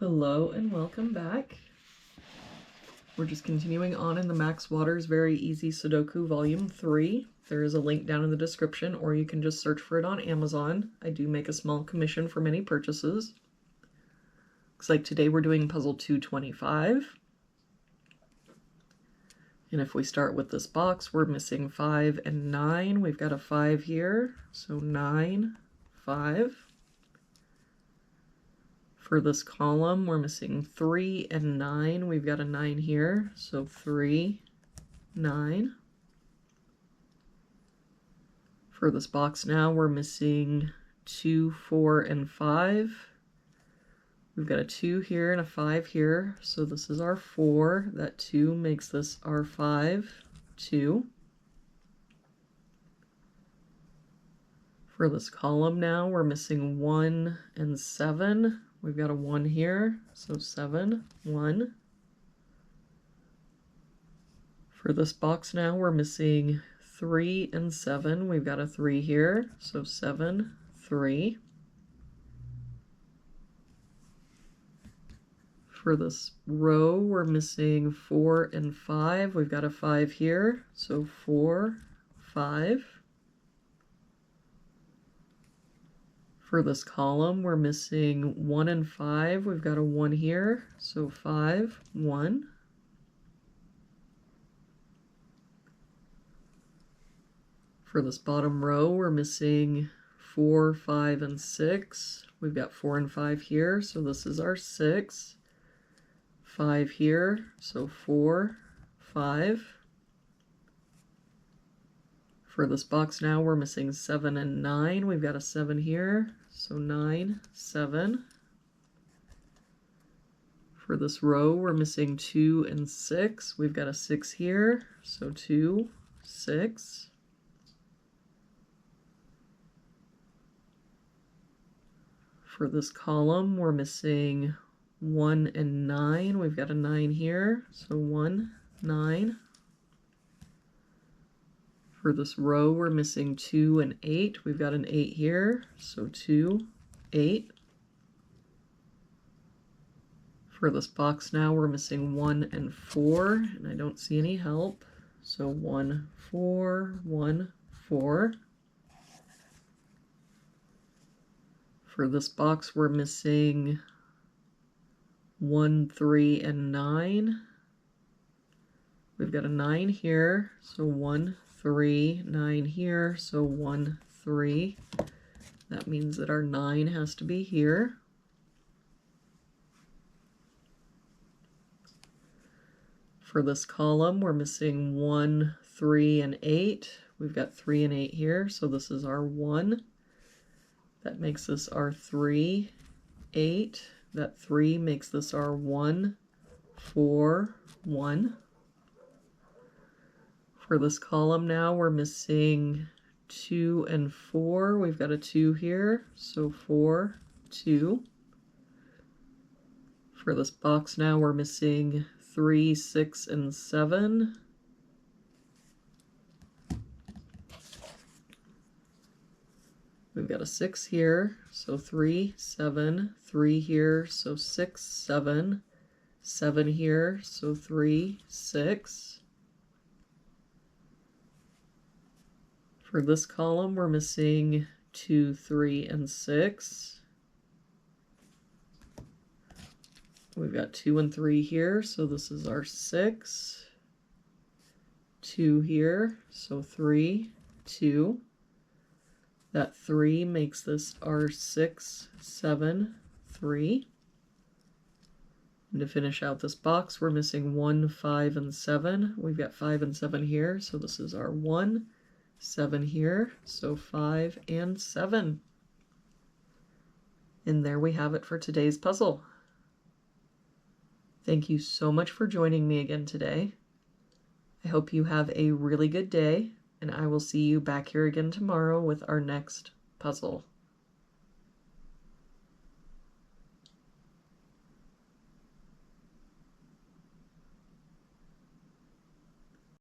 Hello and welcome back. We're just continuing on in the Max Waters Very Easy Sudoku Volume 3. There is a link down in the description, or you can just search for it on Amazon. I do make a small commission for many purchases. Looks like today we're doing puzzle 225. And if we start with this box, we're missing 5 and 9. We've got a 5 here, so 9, 5. For this column, we're missing 3 and 9. We've got a 9 here, so 3, 9. For this box now, we're missing 2, 4, and 5. We've got a 2 here and a 5 here, so this is our 4. That 2 makes this our 5, 2. For this column now, we're missing 1 and 7. We've got a 1 here, so 7, 1. For this box now, we're missing 3 and 7. We've got a 3 here, so 7, 3. For this row, we're missing 4 and 5. We've got a 5 here, so 4, 5. For this column, we're missing 1 and 5. We've got a 1 here, so 5, 1. For this bottom row, we're missing 4, 5, and 6. We've got 4 and 5 here, so this is our 6. 5 here, so 4, 5. For this box now, we're missing 7 and 9. We've got a 7 here, so 9, 7. For this row, we're missing 2 and 6. We've got a 6 here, so 2, 6. For this column, we're missing 1 and 9. We've got a 9 here, so 1, 9. For this row, we're missing 2 and 8. We've got an 8 here, so 2, 8. For this box now, we're missing 1 and 4, and I don't see any help, so 1, 4, 1, 4. For this box, we're missing 1, 3, and 9. We've got a 9 here, so 1, 3, 9 here, so 1, 3. That means that our 9 has to be here. For this column, we're missing 1, 3, and 8. We've got 3 and 8 here, so this is our 1. That makes this our 3, 8. That 3 makes this our 1, 4, 1. For this column now, we're missing 2 and 4. We've got a 2 here, so 4, 2. For this box now, we're missing 3, 6, and 7. We've got a 6 here, so 3, 7, 3 here, so 6, 7, 7 here, so 3, 6. For this column, we're missing 2, 3, and 6. We've got 2 and 3 here, so this is our 6. 2 here, so 3, 2. That 3 makes this our 6, 7, 3. And to finish out this box, we're missing 1, 5, and 7. We've got 5 and 7 here, so this is our 1, 7 here, so 5 and 7. And there we have it for today's puzzle. Thank you so much for joining me again today. I hope you have a really good day, and I will see you back here again tomorrow with our next puzzle.